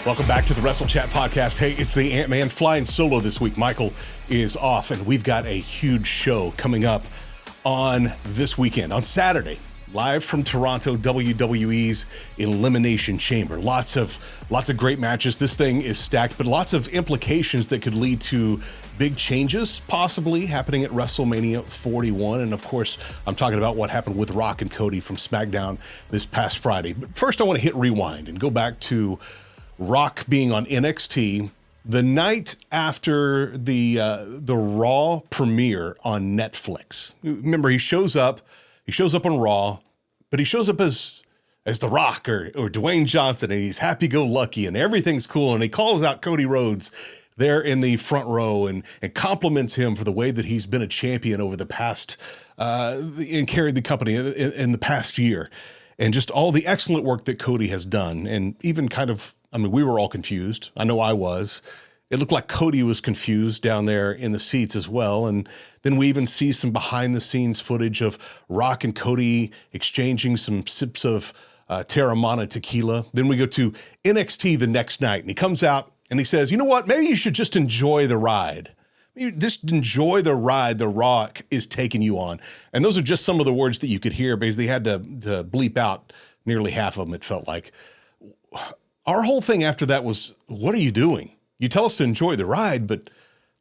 Welcome back to the WrestleChat Podcast. Hey, it's the AntMan flying solo this week. Michael is off, and we've got a huge show coming up on this weekend, on Saturday, live from Toronto, WWE's Elimination Chamber. Lots of great matches. This thing is stacked, but lots of implications that could lead to big changes possibly happening at WrestleMania 41. And of course, I'm talking about what happened with Rock and Cody from SmackDown this past Friday. But first, I want to hit rewind and go back to Rock being on NXT the night after the Raw premiere on Netflix. Remember, he shows up on Raw, but he shows up as The Rock or Dwayne Johnson, and he's happy-go-lucky and everything's cool, and he calls out Cody Rhodes there in the front row and compliments him for the way that he's been a champion over the past and carried the company in the past year, and just all the excellent work that Cody has done. And even we were all confused. I know I was. It looked like Cody was confused down there in the seats as well. And then we even see some behind the scenes footage of Rock and Cody exchanging some sips of Terramana tequila. Then we go to NXT the next night, and he comes out and he says, you know what, maybe you should just enjoy the ride. Just enjoy the ride the Rock is taking you on. And those are just some of the words that you could hear because they had to bleep out nearly half of them, it felt like. Our whole thing after that was, what are you doing? You tell us to enjoy the ride, but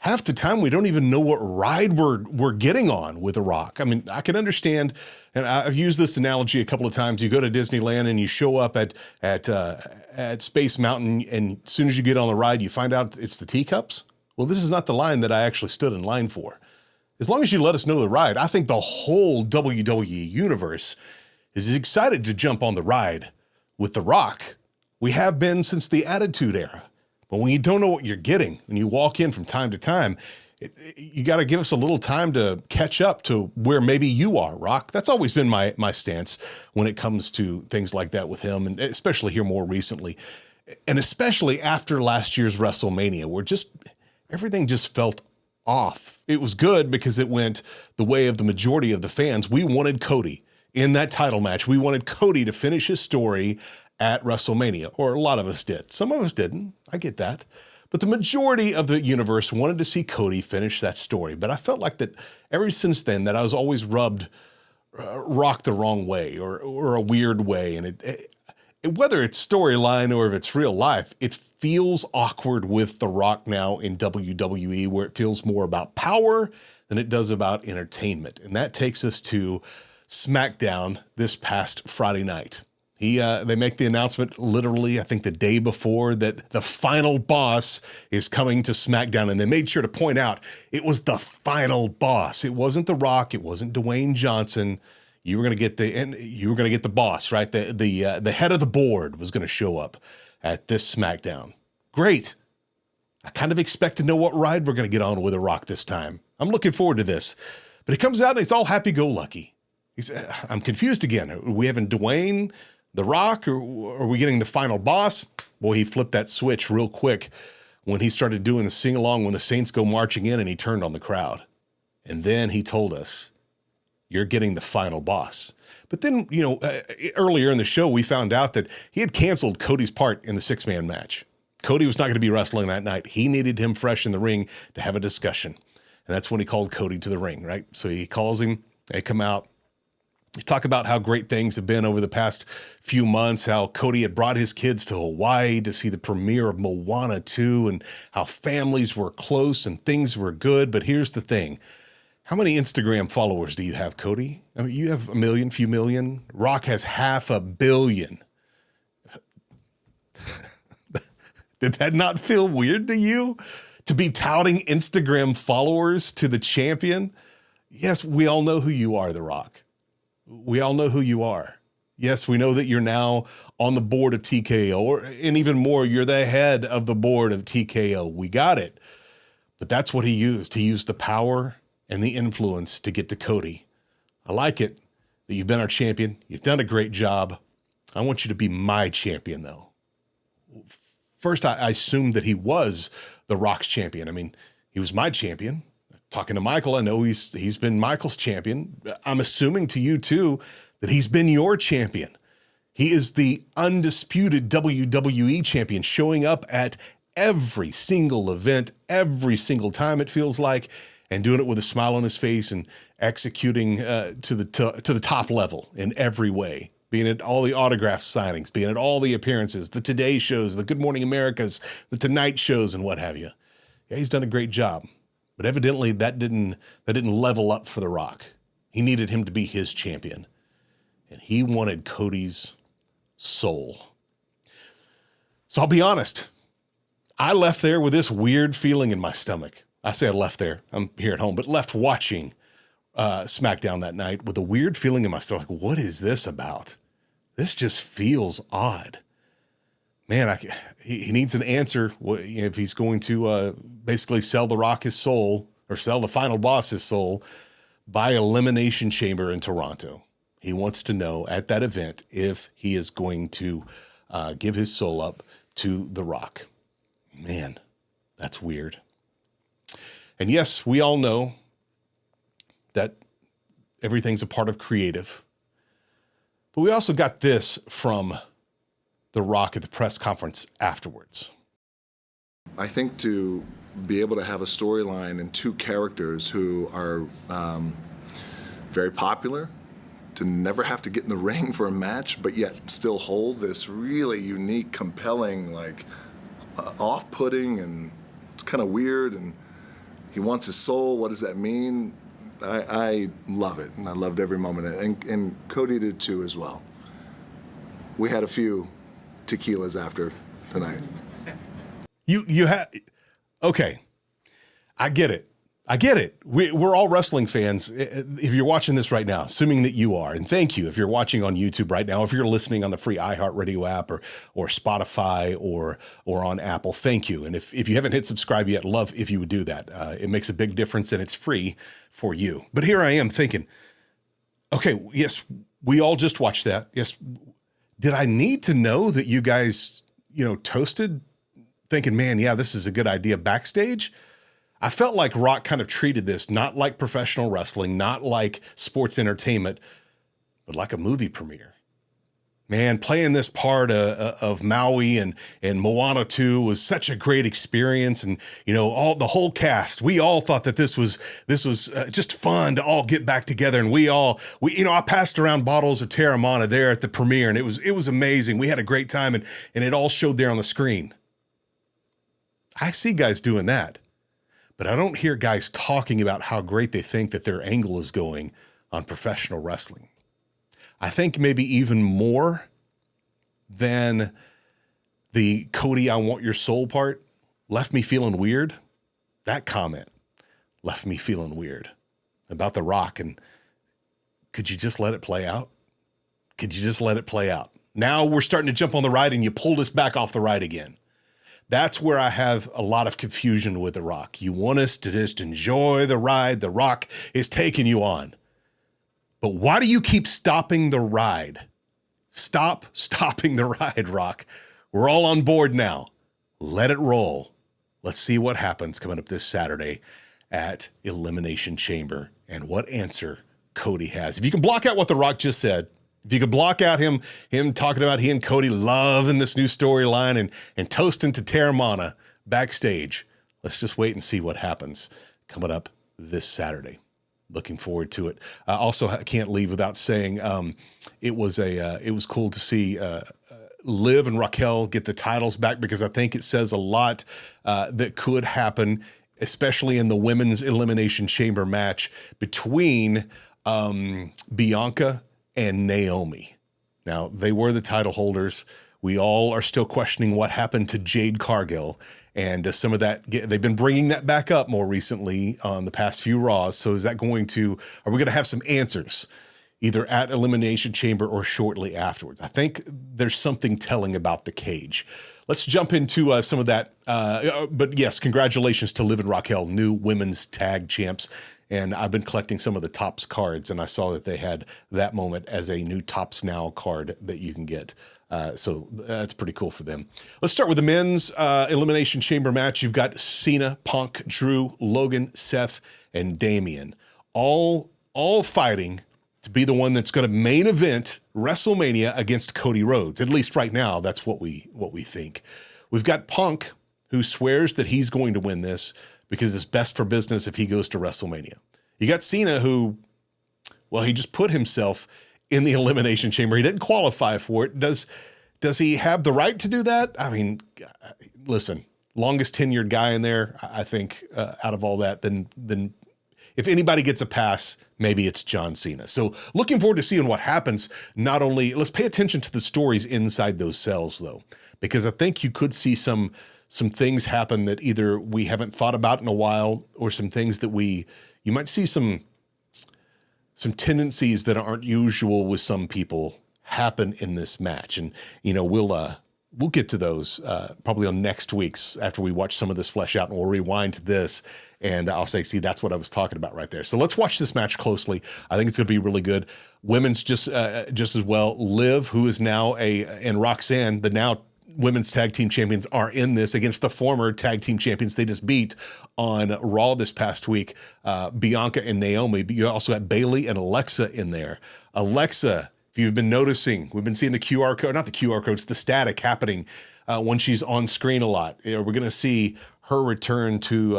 half the time we don't even know what ride we're getting on with The Rock. I mean, I can understand, and I've used this analogy a couple of times. You go to Disneyland and you show up at Space Mountain, and as soon as you get on the ride, you find out it's the teacups. Well, this is not the line that I actually stood in line for. As long as you let us know the ride, I think the whole WWE universe is excited to jump on the ride with The Rock. We have been since the Attitude Era. But when you don't know what you're getting, when you walk in from time to time, you got to give us a little time to catch up to where maybe you are, Rock. That's always been my stance when it comes to things like that with him, and especially here more recently. And especially after last year's WrestleMania, where everything just felt off. It was good because it went the way of the majority of the fans. We wanted Cody in that title match. We wanted Cody to finish his story at WrestleMania, or a lot of us did. Some of us didn't. I get that. But the majority of the universe wanted to see Cody finish that story. But I felt like that ever since then that I was always rubbed Rock the wrong way or a weird way. And whether it's storyline or if it's real life, it feels awkward with The Rock now in WWE, where it feels more about power than it does about entertainment. And that takes us to SmackDown this past Friday night. They make the announcement literally, I think, the day before that the final boss is coming to SmackDown, and they made sure to point out it was the final boss. It wasn't The Rock. It wasn't Dwayne Johnson. You were going to get the boss, right? The head of the board was going to show up at this SmackDown. Great. I kind of expect to know what ride we're going to get on with The Rock this time. I'm looking forward to this. But he comes out and it's all happy-go-lucky. I'm confused again. Are we having Dwayne, The Rock, or are we getting the final boss? Boy, he flipped that switch real quick when he started doing the sing-along when the Saints go marching in, and he turned on the crowd. And then he told us, you're getting the final boss. But then, earlier in the show, we found out that he had canceled Cody's part in the six-man match. Cody was not going to be wrestling that night. He needed him fresh in the ring to have a discussion. And that's when he called Cody to the ring, right? So he calls him, they come out. You talk about how great things have been over the past few months, how Cody had brought his kids to Hawaii to see the premiere of Moana 2, and how families were close and things were good. But here's the thing. How many Instagram followers do you have, Cody? I mean, you have a million, few million. Rock has 500 million. Did that not feel weird to you? To be touting Instagram followers to the champion? Yes, we all know who you are, The Rock. We all know who you are. Yes, we know that you're now on the board of TKO, and even more, you're the head of the board of TKO. We got it. But that's what he used. He used the power and the influence to get to Cody. I like it that you've been our champion. You've done a great job. I want you to be my champion, though. First, I assumed that he was The Rock's champion. I mean, he was my champion. Talking to Michael, I know he's been Michael's champion. I'm assuming to you, too, that he's been your champion. He is the undisputed WWE champion, showing up at every single event, every single time it feels like, and doing it with a smile on his face and executing to the top level in every way. Being at all the autograph signings, being at all the appearances, the Today shows, the Good Morning Americas, the Tonight shows, and what have you. Yeah, he's done a great job. But evidently that didn't level up for The Rock. He needed him to be his champion. And he wanted Cody's soul. So I'll be honest. I left there with this weird feeling in my stomach. I say I left there. I'm here at home, but left watching SmackDown that night with a weird feeling in my stomach. What is this about? This just feels odd. Man, he needs an answer if he's going to basically sell The Rock his soul, or sell the final boss his soul, by Elimination Chamber in Toronto. He wants to know at that event if he is going to give his soul up to The Rock. Man, that's weird. And yes, we all know that everything's a part of creative. But we also got this from The Rock at the press conference afterwards. I think to be able to have a storyline and two characters who are very popular, to never have to get in the ring for a match, but yet still hold this really unique, compelling, like, off-putting, and it's kind of weird, and he wants his soul. What does that mean? I love it, and I loved every moment, and Cody did too as well. We had a few tequilas after tonight. You had, okay, I get it. We're all wrestling fans. If you're watching this right now, assuming that you are, and thank you if you're watching on YouTube right now, if you're listening on the free iHeartRadio app or Spotify or on Apple, thank you. And if you haven't hit subscribe yet, love if you would do that. It makes a big difference, and it's free for you. But here I am thinking, okay, yes, we all just watched that. Yes. Did I need to know that you guys, toasted, thinking, man, yeah, this is a good idea backstage? I felt like Rock kind of treated this not like professional wrestling, not like sports entertainment, but like a movie premiere. Man, playing this part of Maui and Moana 2 was such a great experience. And, the whole cast, we all thought that this was just fun to all get back together. And I passed around bottles of Terramana there at the premiere, and it was amazing. We had a great time, and it all showed there on the screen. I see guys doing that. But I don't hear guys talking about how great they think that their angle is going on professional wrestling. I think maybe even more than the Cody, I want your soul part left me feeling weird. That comment left me feeling weird about The Rock. And could you just let it play out? Could you just let it play out? Now we're starting to jump on the ride, and you pulled us back off the ride again. That's where I have a lot of confusion with The Rock. You want us to just enjoy the ride The Rock is taking you on. But why do you keep stopping the ride? Stop stopping the ride, Rock. We're all on board now. Let it roll. Let's see what happens coming up this Saturday at Elimination Chamber and what answer Cody has. If you can block out what The Rock just said, if you could block out him talking about he and Cody loving this new storyline and toasting to Terramana backstage, let's just wait and see what happens coming up this Saturday. Looking forward to it. Also, I can't leave without saying it was cool to see Liv and Raquel get the titles back, because I think it says a lot that could happen, especially in the women's Elimination Chamber match between Bianca and Naomi. Now, they were the title holders. We all are still questioning what happened to Jade Cargill, and some of that, they've been bringing that back up more recently on the past few Raws. So are we going to have some answers either at Elimination Chamber or shortly afterwards? I think there's something telling about the cage. Let's jump into some of that. But yes, congratulations to Liv and Raquel, new women's tag champs. And I've been collecting some of the Topps cards, and I saw that they had that moment as a new Topps Now card that you can get. So that's pretty cool for them. Let's start with the men's Elimination Chamber match. You've got Cena, Punk, Drew, Logan, Seth, and Damian, all fighting to be the one that's going to main event WrestleMania against Cody Rhodes. At least right now, that's what we think. We've got Punk, who swears that he's going to win this because it's best for business if he goes to WrestleMania. You got Cena, who, well, he just put himself in the Elimination Chamber. He didn't qualify for it. Does he have the right to do that? I mean, listen, longest tenured guy in there, I think, out of all that, then if anybody gets a pass, maybe it's John Cena. So looking forward to seeing what happens. Not only, let's pay attention to the stories inside those cells, though, because I think you could see some things happen that either we haven't thought about in a while, or some things that you might see some tendencies that aren't usual with some people happen in this match. And, we'll get to those probably on next week's after we watch some of this flesh out, and we'll rewind to this and I'll say, see, that's what I was talking about right there. So let's watch this match closely. I think it's going to be really good. Women's just as well. Liv, who is now and Roxanne, the now women's tag team champions, are in this against the former tag team champions they just beat on Raw this past week, Bianca and Naomi. But you also have Bayley and Alexa in there. Alexa, if you've been noticing, we've been seeing the QR code, not the QR code, it's the static happening when she's on screen a lot. We're going to see her return to,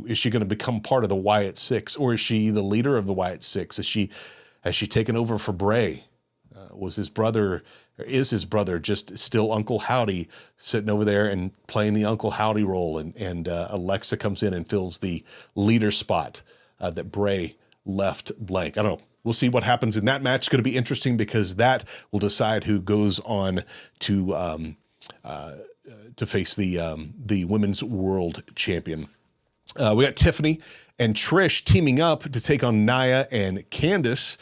is she going to become part of the Wyatt Six, or is she the leader of the Wyatt Six? Has she taken over for Bray? Is his brother just still Uncle Howdy sitting over there and playing the Uncle Howdy role? And Alexa comes in and fills the leader spot that Bray left blank. I don't know. We'll see what happens in that match. It's going to be interesting because that will decide who goes on to face the women's world champion. We got Tiffany and Trish teaming up to take on Nia and Candice.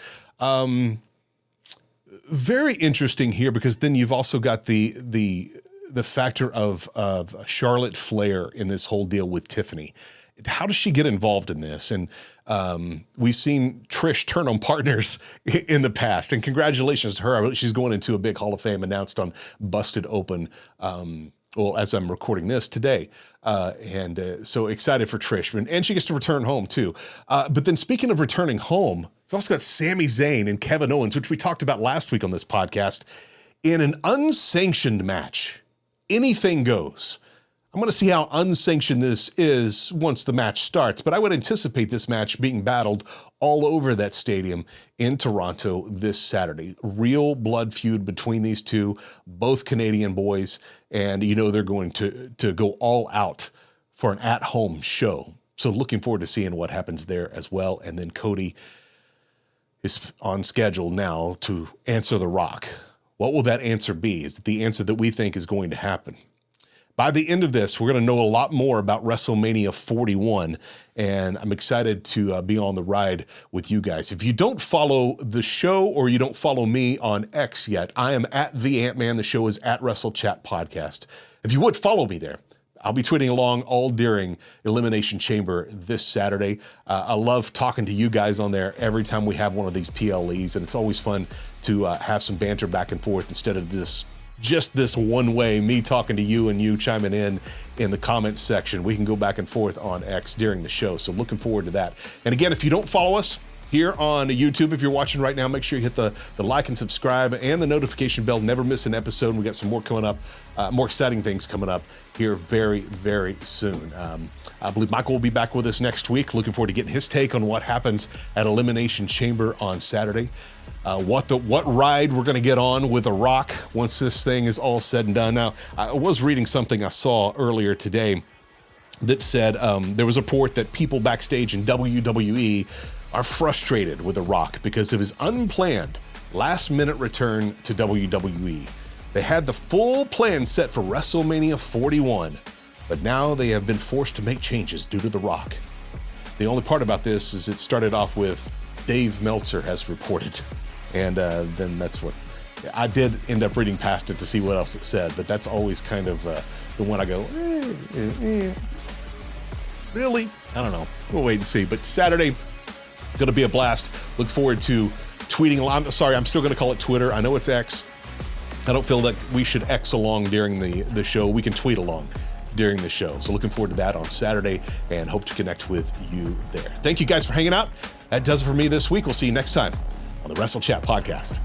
Very interesting here, because then you've also got the factor of Charlotte Flair in this whole deal with Tiffany. How does she get involved in this? And we've seen Trish turn on partners in the past, and congratulations to her. She's going into a big Hall of Fame, announced on Busted Open, as I'm recording this today. So excited for Trish, and she gets to return home too. But then speaking of returning home, we've also got Sami Zayn and Kevin Owens, which we talked about last week on this podcast, in an unsanctioned match. Anything goes. I'm going to see how unsanctioned this is once the match starts, but I would anticipate this match being battled all over that stadium in Toronto this Saturday. Real blood feud between these two, both Canadian boys, and they're going to go all out for an at-home show. So looking forward to seeing what happens there as well. And then Cody is on schedule now to answer The Rock. What will that answer be? Is it the answer that we think is going to happen? By the end of this, we're going to know a lot more about WrestleMania 41, and I'm excited to be on the ride with you guys. If you don't follow the show, or you don't follow me on X yet, I am at the AntMan. The show is at WrestleChat Podcast. If you would follow me there, I'll be tweeting along all during Elimination Chamber this Saturday. I love talking to you guys on there every time we have one of these PLEs, and it's always fun to have some banter back and forth instead of just this one way, me talking to you and you chiming in the comments section. We can go back and forth on X during the show. So looking forward to that. And again, if you don't follow us here on YouTube, if you're watching right now, make sure you hit the like and subscribe and the notification bell. Never miss an episode. We got some more coming up, more exciting things coming up here very, very soon. I believe Michael will be back with us next week. Looking forward to getting his take on what happens at Elimination Chamber on Saturday. What ride we're going to get on with The Rock once this thing is all said and done. Now, I was reading something I saw earlier today that said there was a report that people backstage in WWE are frustrated with The Rock because of his unplanned last-minute return to WWE. They had the full plan set for WrestleMania 41, but now they have been forced to make changes due to The Rock. The only part about this is it started off with Dave Meltzer has reported. And then that's what I did end up reading past it to see what else it said. But that's always kind of the one I go, really? I don't know. We'll wait and see. But Saturday, going to be a blast. Look forward to tweeting along. I'm still going to call it Twitter. I know it's X. I don't feel like we should X along during the show. We can tweet along during the show. So looking forward to that on Saturday and hope to connect with you there. Thank you guys for hanging out. That does it for me this week. We'll see you next time on the WrestleChat Podcast.